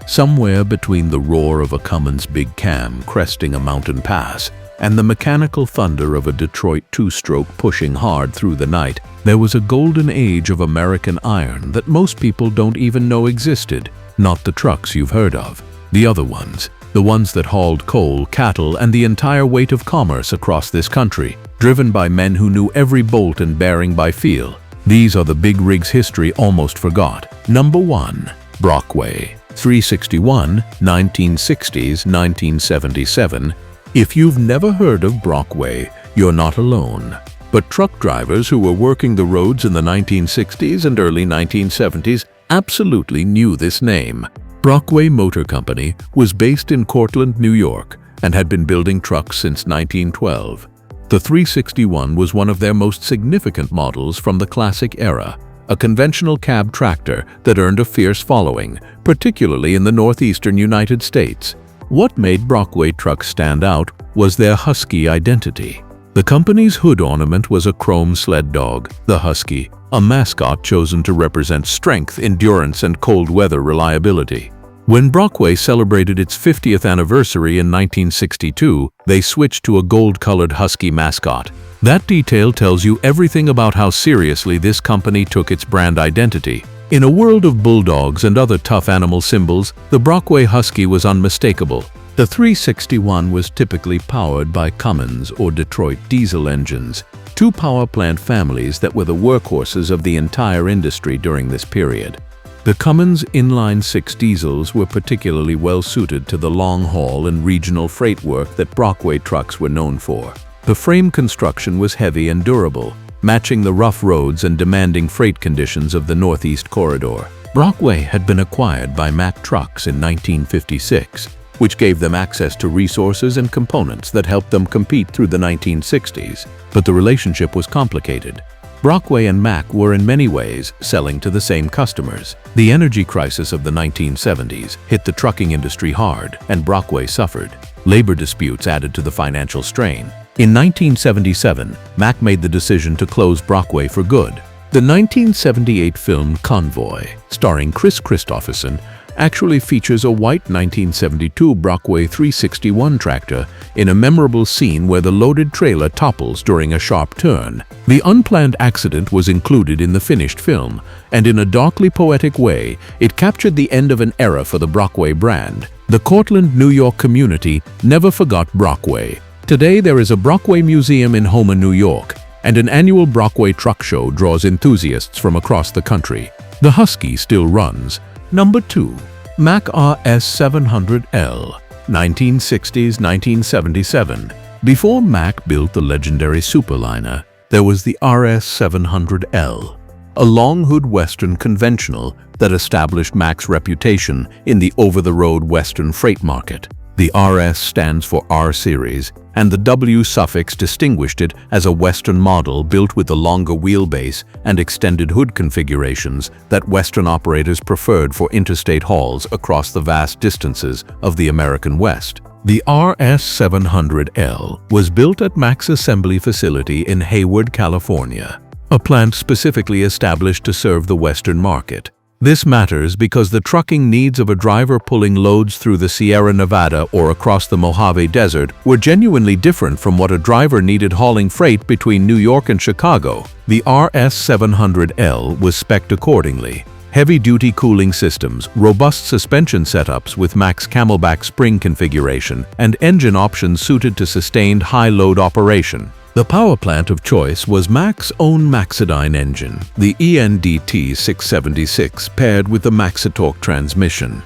somewhere between the roar of a Cummins big cam cresting a mountain pass and the mechanical thunder of a Detroit two-stroke pushing hard through the night, there was a golden age of American iron that most people don't even know existed. Not the trucks you've heard of, the other ones. The ones that hauled coal, cattle, and the entire weight of commerce across this country, driven by men who knew every bolt and bearing by feel. These are the big rigs history almost forgot. Number 1. Brockway. 361, 1960s, 1977. If you've never heard of Brockway, you're not alone. But truck drivers who were working the roads in the 1960s and early 1970s absolutely knew this name. Brockway Motor Company was based in Cortland, New York, and had been building trucks since 1912. The 361 was one of their most significant models from the classic era, a conventional cab tractor that earned a fierce following, particularly in the northeastern United States. What made Brockway trucks stand out was their husky identity. The company's hood ornament was a chrome sled dog, the Husky, a mascot chosen to represent strength, endurance, and cold weather reliability. When Brockway celebrated its 50th anniversary in 1962, they switched to a gold-colored husky mascot. That detail tells you everything about how seriously this company took its brand identity. In a world of bulldogs and other tough animal symbols, the Brockway Husky was unmistakable. The 361 was typically powered by Cummins or Detroit diesel engines, two power plant families that were the workhorses of the entire industry during this period. The Cummins inline-six diesels were particularly well suited to the long-haul and regional freight work that Brockway trucks were known for. The frame construction was heavy and durable, matching the rough roads and demanding freight conditions of the Northeast Corridor. Brockway had been acquired by Mack Trucks in 1956, which gave them access to resources and components that helped them compete through the 1960s. But the relationship was complicated. Brockway and Mack were in many ways selling to the same customers. The energy crisis of the 1970s hit the trucking industry hard, and Brockway suffered. Labor disputes added to the financial strain. In 1977, Mack made the decision to close Brockway for good. The 1978 film Convoy, starring Chris Christopherson, actually features a white 1972 Brockway 361 tractor in a memorable scene where the loaded trailer topples during a sharp turn. The unplanned accident was included in the finished film, and in a darkly poetic way, it captured the end of an era for the Brockway brand. The Cortland, New York community never forgot Brockway. Today there is a Brockway Museum in Houma, New York, and an annual Brockway truck show draws enthusiasts from across the country. The Husky still runs. Number 2. Mack RS700L, 1960s, 1977. Before Mack built the legendary Superliner, there was the RS700L, a long-hood Western conventional that established Mack's reputation in the over-the-road Western freight market. The RS stands for R Series, and the W suffix distinguished it as a Western model built with the longer wheelbase and extended hood configurations that Western operators preferred for interstate hauls across the vast distances of the American West. The RS700L was built at Mack's assembly facility in Hayward, California, a plant specifically established to serve the Western market. This matters because the trucking needs of a driver pulling loads through the Sierra Nevada or across the Mojave Desert were genuinely different from what a driver needed hauling freight between New York and Chicago. The RS700L was spec'd accordingly. Heavy-duty cooling systems, robust suspension setups with Mack's Camelback spring configuration, and engine options suited to sustained high-load operation. The power plant of choice was Mack's own Maxidyne engine, the ENDT 676, paired with the Maxitorque transmission.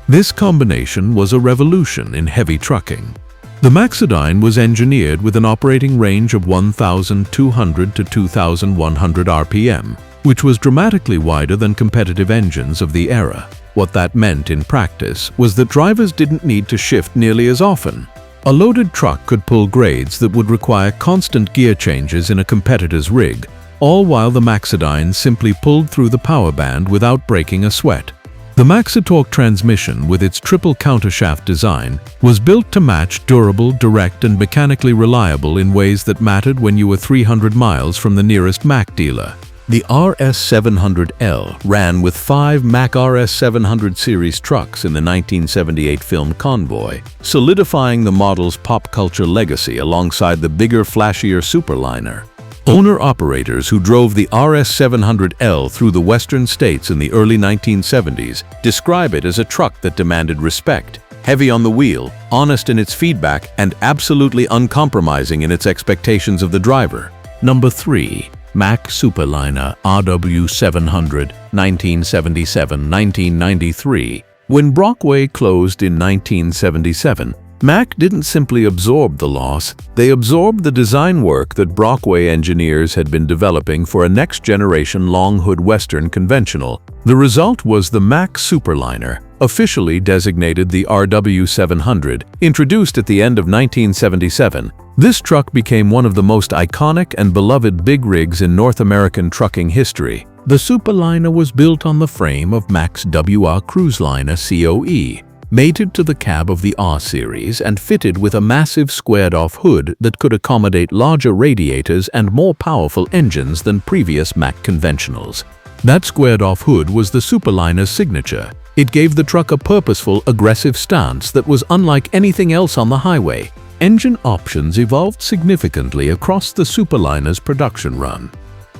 This combination was a revolution in heavy trucking. The Maxidyne was engineered with an operating range of 1,200 to 2,100 RPM, which was dramatically wider than competitive engines of the era. What that meant in practice was that drivers didn't need to shift nearly as often. A loaded truck could pull grades that would require constant gear changes in a competitor's rig, all while the Maxidyne simply pulled through the power band without breaking a sweat. The Maxitorque transmission, with its triple countershaft design, was built to match durable, direct, and mechanically reliable in ways that mattered when you were 300 miles from the nearest Mack dealer. The RS700L ran with 5 Mack RS700 series trucks in the 1978 film Convoy, solidifying the model's pop culture legacy alongside the bigger, flashier Superliner. Owner-operators who drove the RS700L through the western states in the early 1970s describe it as a truck that demanded respect, heavy on the wheel, honest in its feedback, and absolutely uncompromising in its expectations of the driver. Number 3. Mack Superliner RW700, 1977-1993. When Brockway closed in 1977, Mack didn't simply absorb the loss, they absorbed the design work that Brockway engineers had been developing for a next-generation long-hood Western conventional. The result was the Mack Superliner, officially designated the RW700, introduced at the end of 1977. This truck became one of the most iconic and beloved big rigs in North American trucking history. The Superliner was built on the frame of Mack's WR Cruiseliner COE, mated to the cab of the R series and fitted with a massive squared-off hood that could accommodate larger radiators and more powerful engines than previous Mack conventionals. That squared-off hood was the Superliner's signature. It gave the truck a purposeful, aggressive stance that was unlike anything else on the highway. Engine options evolved significantly across the Superliner's production run.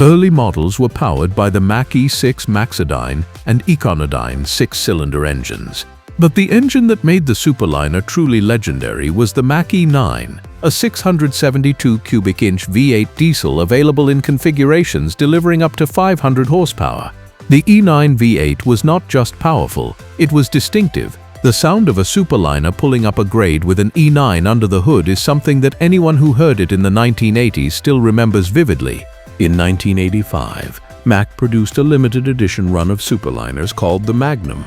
Early models were powered by the Mack E6 Maxodyne and Econodyne 6-cylinder engines. But the engine that made the Superliner truly legendary was the Mack E9, a 672 cubic inch V8 diesel available in configurations delivering up to 500 horsepower. The E9 V8 was not just powerful, it was distinctive. The sound of a Superliner pulling up a grade with an E9 under the hood is something that anyone who heard it in the 1980s still remembers vividly. In 1985, Mack produced a limited edition run of Superliners called the Magnum.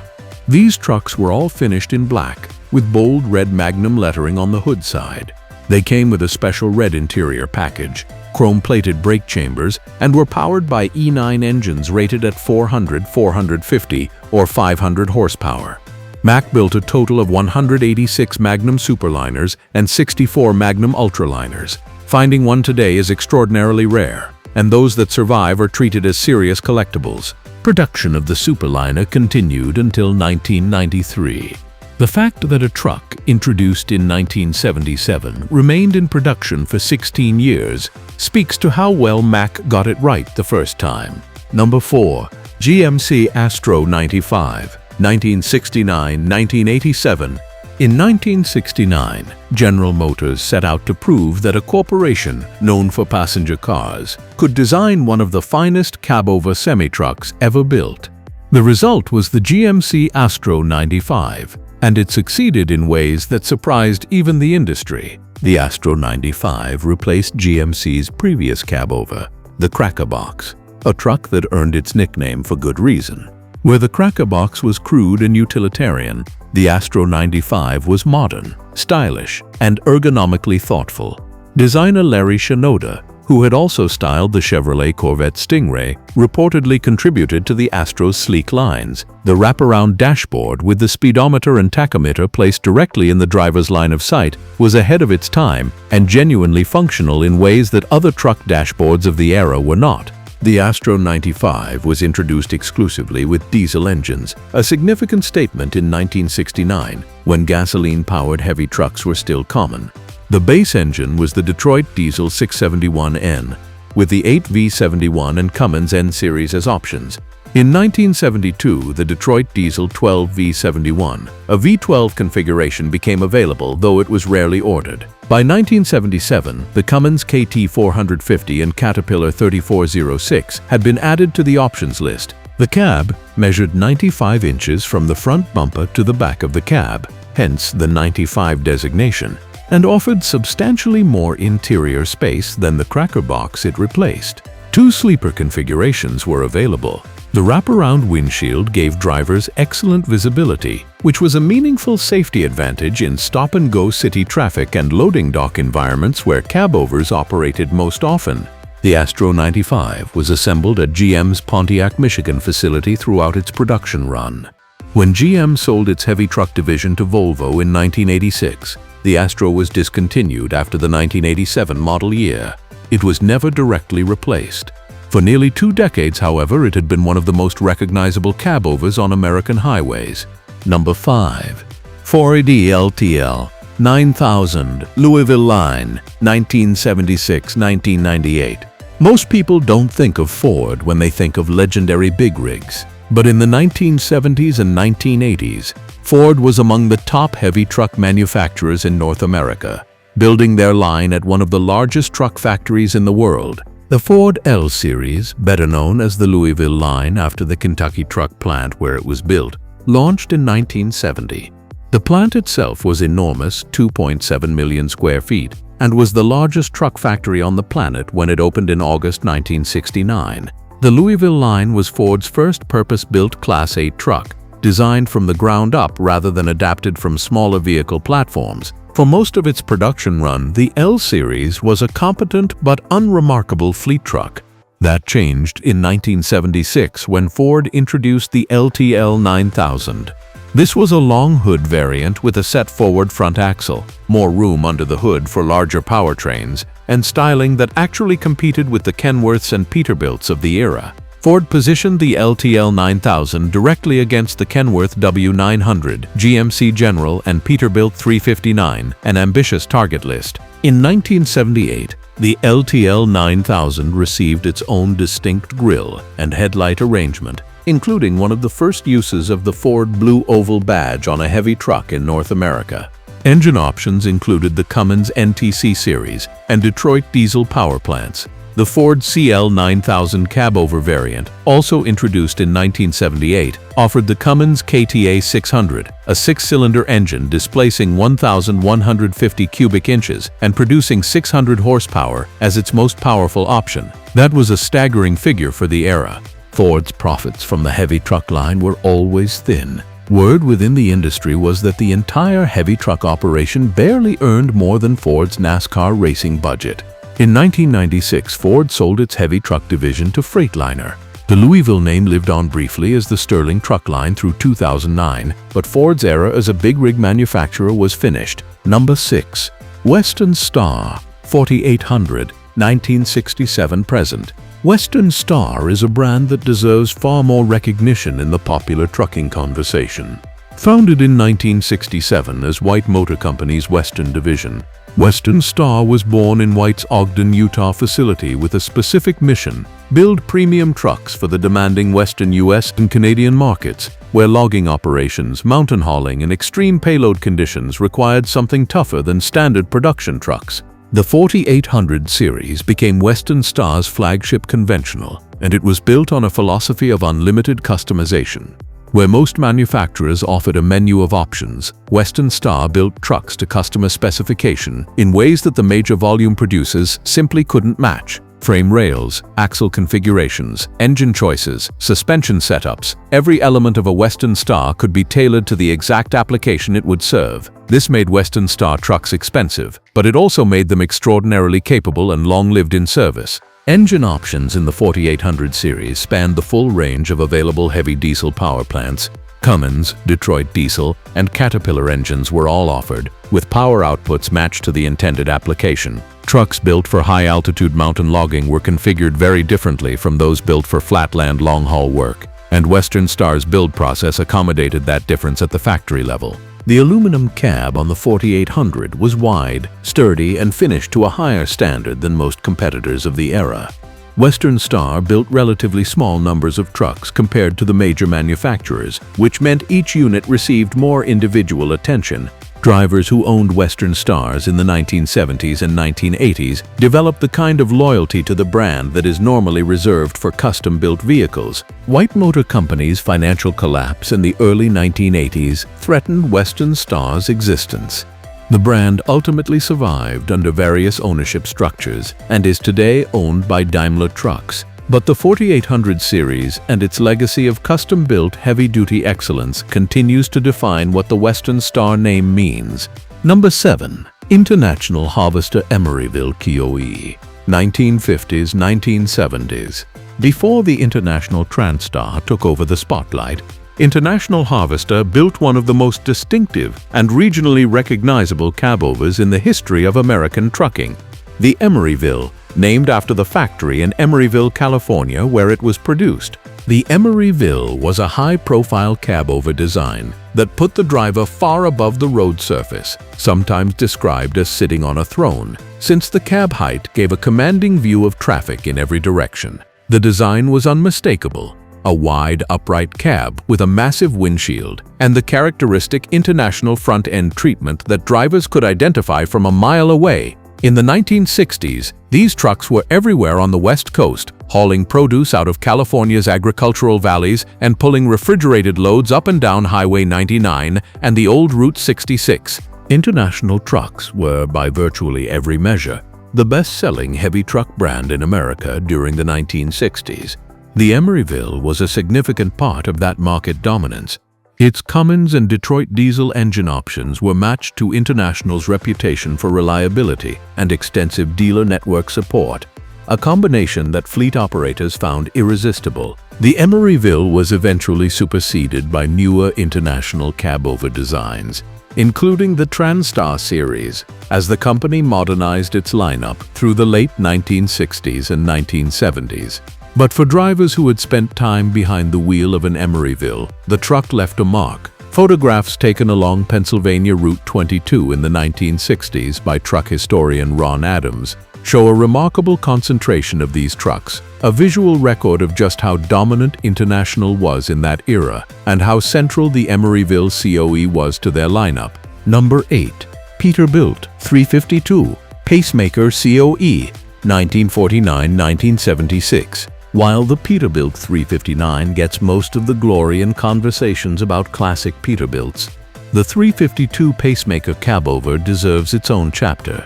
These trucks were all finished in black, with bold red Magnum lettering on the hood side. They came with a special red interior package, chrome-plated brake chambers, and were powered by E9 engines rated at 400, 450, or 500 horsepower. Mack built a total of 186 Magnum Superliners and 64 Magnum Ultraliners. Finding one today is extraordinarily rare, and those that survive are treated as serious collectibles. Production of the Superliner continued until 1993. The fact that a truck, introduced in 1977, remained in production for 16 years speaks to how well Mack got it right the first time. Number 4. GMC Astro 95. 1969–1987. In 1969, General Motors set out to prove that a corporation known for passenger cars could design one of the finest cab-over semi-trucks ever built. The result was the GMC Astro 95, and it succeeded in ways that surprised even the industry. The Astro 95 replaced GMC's previous cab-over, the Cracker Box, a truck that earned its nickname for good reason. Where the Cracker Box was crude and utilitarian, the Astro 95 was modern, stylish, and ergonomically thoughtful. Designer Larry Shinoda, who had also styled the Chevrolet Corvette Stingray, reportedly contributed to the Astro's sleek lines. The wraparound dashboard with the speedometer and tachometer placed directly in the driver's line of sight was ahead of its time and genuinely functional in ways that other truck dashboards of the era were not. The Astro 95 was introduced exclusively with diesel engines, a significant statement in 1969, when gasoline-powered heavy trucks were still common. The base engine was the Detroit Diesel 671N, with the 8V71 and Cummins N series as options. In 1972, the Detroit Diesel 12V71, a V12 configuration, became available, though it was rarely ordered. By 1977, the Cummins KT450 and Caterpillar 3406 had been added to the options list. The cab measured 95 inches from the front bumper to the back of the cab, hence the 95 designation, and offered substantially more interior space than the Cracker Box it replaced. Two sleeper configurations were available. The wraparound windshield gave drivers excellent visibility, which was a meaningful safety advantage in stop-and-go city traffic and loading dock environments where cabovers operated most often. The Astro 95 was assembled at GM's Pontiac, Michigan facility throughout its production run. When GM sold its heavy truck division to Volvo in 1986, the Astro was discontinued after the 1987 model year. It was never directly replaced. For nearly 2 decades, however, it had been one of the most recognizable cabovers on American highways. Number 5. Ford LTL 9000 Louisville Line, 1976-1998. Most people don't think of Ford when they think of legendary big rigs. But in the 1970s and 1980s, Ford was among the top heavy truck manufacturers in North America, building their line at one of the largest truck factories in the world. The Ford L Series, better known as the Louisville line after the Kentucky truck plant where it was built, launched in 1970. The plant itself was enormous, 2.7 million square feet, and was the largest truck factory on the planet when it opened in August 1969. The Louisville line was Ford's first purpose-built Class 8 truck, designed from the ground up rather than adapted from smaller vehicle platforms. For most of its production run, the L Series was a competent but unremarkable fleet truck. That changed in 1976 when Ford introduced the LTL 9000. This was a long hood variant with a set forward front axle, more room under the hood for larger powertrains, and styling that actually competed with the Kenworths and Peterbilts of the era. Ford positioned the LTL 9000 directly against the Kenworth W900, GMC General, and Peterbilt 359, an ambitious target list. In 1978, the LTL 9000 received its own distinct grille and headlight arrangement, including one of the first uses of the Ford Blue Oval badge on a heavy truck in North America. Engine options included the Cummins NTC series and Detroit diesel power plants. The Ford CL 9000 cabover variant, also introduced in 1978, offered the Cummins KTA 600, a 6-cylinder engine displacing 1,150 cubic inches and producing 600 horsepower as its most powerful option. That was a staggering figure for the era. Ford's profits from the heavy truck line were always thin. Word within the industry was that the entire heavy truck operation barely earned more than Ford's NASCAR racing budget. In 1996, Ford sold its heavy truck division to Freightliner. The Louisville name lived on briefly as the Sterling truck line through 2009, but Ford's era as a big rig manufacturer was finished. Number 6. Western Star 4800 1967 present. Western Star is a brand that deserves far more recognition in the popular trucking conversation. Founded in 1967 as White Motor Company's Western division, Western Star was born in White's Ogden, Utah facility with a specific mission: build premium trucks for the demanding Western U.S. and Canadian markets, where logging operations, mountain hauling, and extreme payload conditions required something tougher than standard production trucks. The 4800 series became Western Star's flagship conventional, and it was built on a philosophy of unlimited customization. Where most manufacturers offered a menu of options, Western Star built trucks to customer specification in ways that the major volume producers simply couldn't match. Frame rails, axle configurations, engine choices, suspension setups, every element of a Western Star could be tailored to the exact application it would serve. This made Western Star trucks expensive, but it also made them extraordinarily capable and long-lived in service. Engine options in the 4800 series spanned the full range of available heavy diesel power plants. Cummins, Detroit diesel, and Caterpillar engines were all offered, with power outputs matched to the intended application. Trucks built for high-altitude mountain logging were configured very differently from those built for flatland long-haul work, and Western Star's build process accommodated that difference at the factory level. The aluminum cab on the 4800 was wide, sturdy, and finished to a higher standard than most competitors of the era. Western Star built relatively small numbers of trucks compared to the major manufacturers, which meant each unit received more individual attention. Drivers who owned Western Stars in the 1970s and 1980s developed the kind of loyalty to the brand that is normally reserved for custom-built vehicles. White Motor Company's financial collapse in the early 1980s threatened Western Star's existence. The brand ultimately survived under various ownership structures and is today owned by Daimler Trucks. But the 4800 series and its legacy of custom-built heavy-duty excellence continues to define what the Western Star name means. Number 7. International Harvester Emoryville KOE 1950s-1970s. Before the International TranStar took over the spotlight, International Harvester built one of the most distinctive and regionally recognizable cabovers in the history of American trucking. The Emoryville named after the factory in Emoryville, California, where it was produced. The Emoryville was a high-profile cab-over design that put the driver far above the road surface, sometimes described as sitting on a throne, since the cab height gave a commanding view of traffic in every direction. The design was unmistakable: a wide, upright cab with a massive windshield and the characteristic international front-end treatment that drivers could identify from a mile away. In the 1960s, these trucks were everywhere on the West Coast, hauling produce out of California's agricultural valleys and pulling refrigerated loads up and down Highway 99 and the old Route 66. International trucks were, by virtually every measure, the best-selling heavy truck brand in America during the 1960s. The Emoryville was a significant part of that market dominance. Its Cummins and Detroit diesel engine options were matched to International's reputation for reliability and extensive dealer network support, a combination that fleet operators found irresistible. The Emoryville was eventually superseded by newer International cab-over designs, including the TranStar series, as the company modernized its lineup through the late 1960s and 1970s. But for drivers who had spent time behind the wheel of an Emoryville, the truck left a mark. Photographs taken along Pennsylvania Route 22 in the 1960s by truck historian Ron Adams show a remarkable concentration of these trucks, a visual record of just how dominant International was in that era and how central the Emoryville COE was to their lineup. Number 8. Peterbilt 352 Pacemaker COE 1949-1976. While the Peterbilt 359 gets most of the glory in conversations about classic Peterbilts, the 352 Pacemaker cabover deserves its own chapter.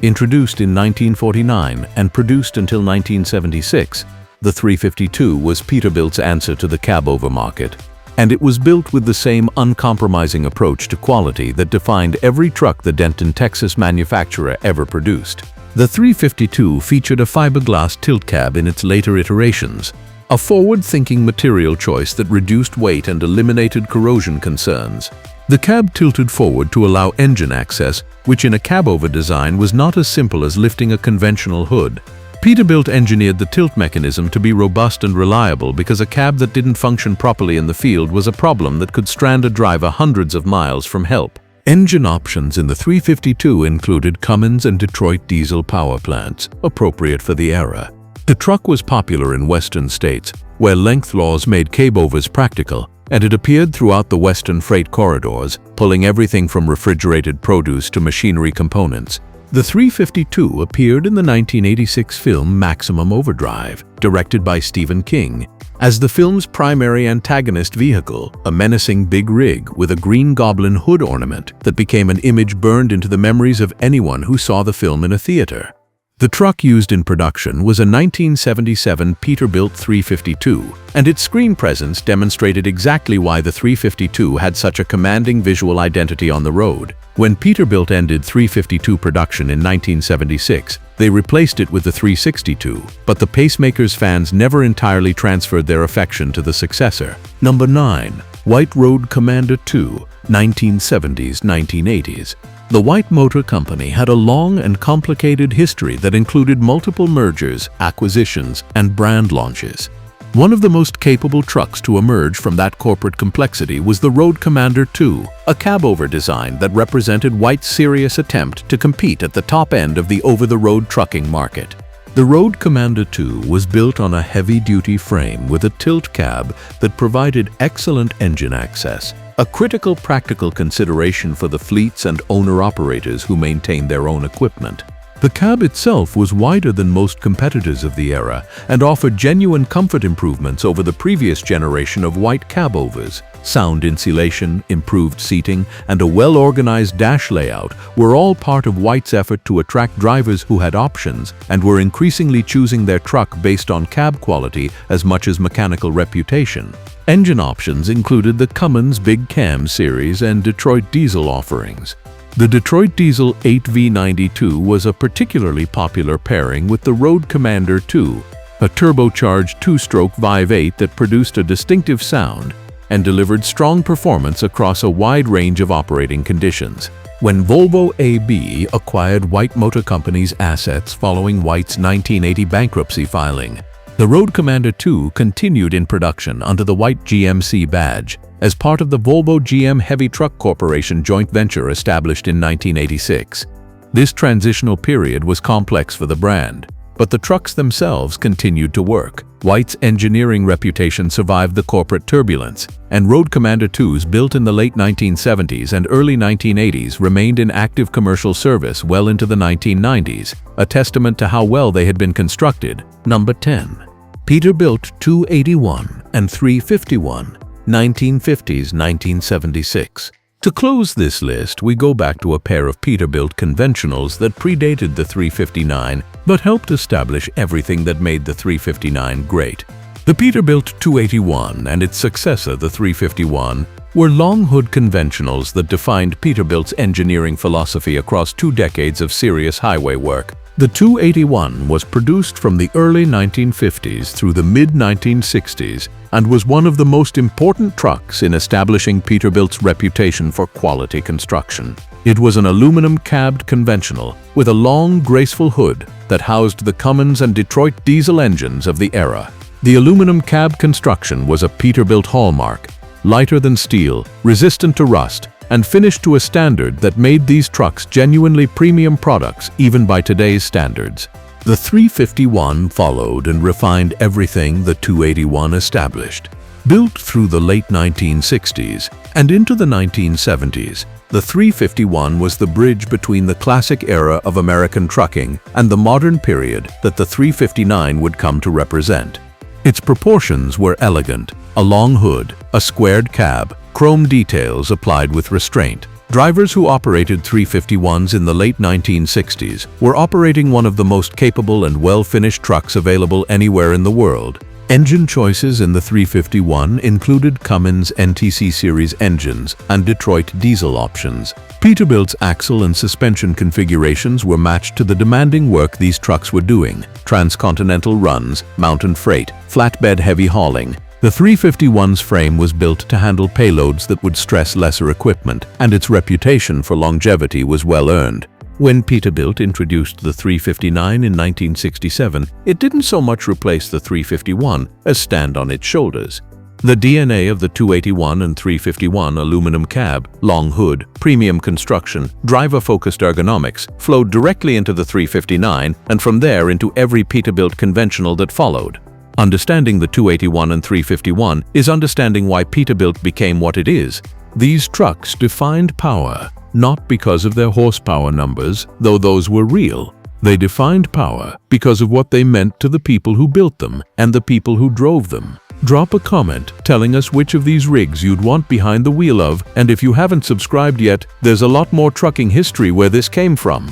Introduced in 1949 and produced until 1976, the 352 was Peterbilt's answer to the cabover market, and it was built with the same uncompromising approach to quality that defined every truck the Denton, Texas manufacturer ever produced. The 352 featured a fiberglass tilt cab in its later iterations, a forward-thinking material choice that reduced weight and eliminated corrosion concerns. The cab tilted forward to allow engine access, which in a cabover design was not as simple as lifting a conventional hood. Peterbilt engineered the tilt mechanism to be robust and reliable because a cab that didn't function properly in the field was a problem that could strand a driver hundreds of miles from help. Engine options in the 352 included Cummins and Detroit diesel power plants, appropriate for the era. The truck was popular in western states, where length laws made cabovers practical, and it appeared throughout the western freight corridors, pulling everything from refrigerated produce to machinery components. The 352 appeared in the 1986 film Maximum Overdrive, directed by Stephen King, as the film's primary antagonist vehicle, a menacing big rig with a Green Goblin hood ornament that became an image burned into the memories of anyone who saw the film in a theater. The truck used in production was a 1977 Peterbilt 352, and its screen presence demonstrated exactly why the 352 had such a commanding visual identity on the road. When Peterbilt ended 352 production in 1976, they replaced it with the 362, but the Pacemaker's fans never entirely transferred their affection to the successor. Number 9. White Road Commander II, 1970s-1980s. The White Motor Company had a long and complicated history that included multiple mergers, acquisitions, and brand launches. One of the most capable trucks to emerge from that corporate complexity was the Road Commander II, a cabover design that represented White's serious attempt to compete at the top end of the over-the-road trucking market. The Road Commander II was built on a heavy-duty frame with a tilt cab that provided excellent engine access, a critical practical consideration for the fleets and owner-operators who maintained their own equipment. The cab itself was wider than most competitors of the era and offered genuine comfort improvements over the previous generation of White cabovers. Sound insulation, improved seating, and a well-organized dash layout were all part of White's effort to attract drivers who had options and were increasingly choosing their truck based on cab quality as much as mechanical reputation. Engine options included the Cummins Big Cam series and Detroit diesel offerings. The Detroit Diesel 8V92 was a particularly popular pairing with the Road Commander II, a turbocharged two-stroke V8 that produced a distinctive sound and delivered strong performance across a wide range of operating conditions. when Volvo AB acquired White Motor Company's assets following White's 1980 bankruptcy filing. The Road Commander 2 continued in production under the White GMC badge as part of the Volvo GM Heavy Truck Corporation joint venture established in 1986. This transitional period was complex for the brand, but the trucks themselves continued to work. White's engineering reputation survived the corporate turbulence, and Road Commander 2s built in the late 1970s and early 1980s remained in active commercial service well into the 1990s, a testament to how well they had been constructed. Number 10. Peterbilt 281 and 351, 1950s–1976. To close this list, we go back to a pair of Peterbilt conventionals that predated the 359 but helped establish everything that made the 359 great. The Peterbilt 281 and its successor, the 351, were long hood conventionals that defined Peterbilt's engineering philosophy across 2 decades of serious highway work. The 281 was produced from the early 1950s through the mid-1960s and was one of the most important trucks in establishing Peterbilt's reputation for quality construction. It was an aluminum-cabbed conventional with a long, graceful hood that housed the Cummins and Detroit diesel engines of the era. The aluminum cab construction was a Peterbilt hallmark, lighter than steel, resistant to rust, and finished to a standard that made these trucks genuinely premium products even by today's standards. The 351 followed and refined everything the 281 established. Built through the late 1960s and into the 1970s, the 351 was the bridge between the classic era of American trucking and the modern period that the 359 would come to represent. Its proportions were elegant: a long hood, a squared cab, chrome details applied with restraint. Drivers who operated 351s in the late 1960s were operating one of the most capable and well-finished trucks available anywhere in the world. Engine choices in the 351 included Cummins NTC series engines and Detroit diesel options. Peterbilt's axle and suspension configurations were matched to the demanding work these trucks were doing: transcontinental runs, mountain freight, flatbed heavy hauling. The 351's frame was built to handle payloads that would stress lesser equipment, and its reputation for longevity was well earned. When Peterbilt introduced the 359 in 1967, it didn't so much replace the 351 as stand on its shoulders. The DNA of the 281 and 351 aluminum cab, long hood, premium construction, driver-focused ergonomics flowed directly into the 359 and from there into every Peterbilt conventional that followed. Understanding the 281 and 351 is understanding why Peterbilt became what it is. These trucks defined power, not because of their horsepower numbers, though those were real. They defined power because of what they meant to the people who built them and the people who drove them. Drop a comment telling us which of these rigs you'd want behind the wheel of, and if you haven't subscribed yet, there's a lot more trucking history where this came from.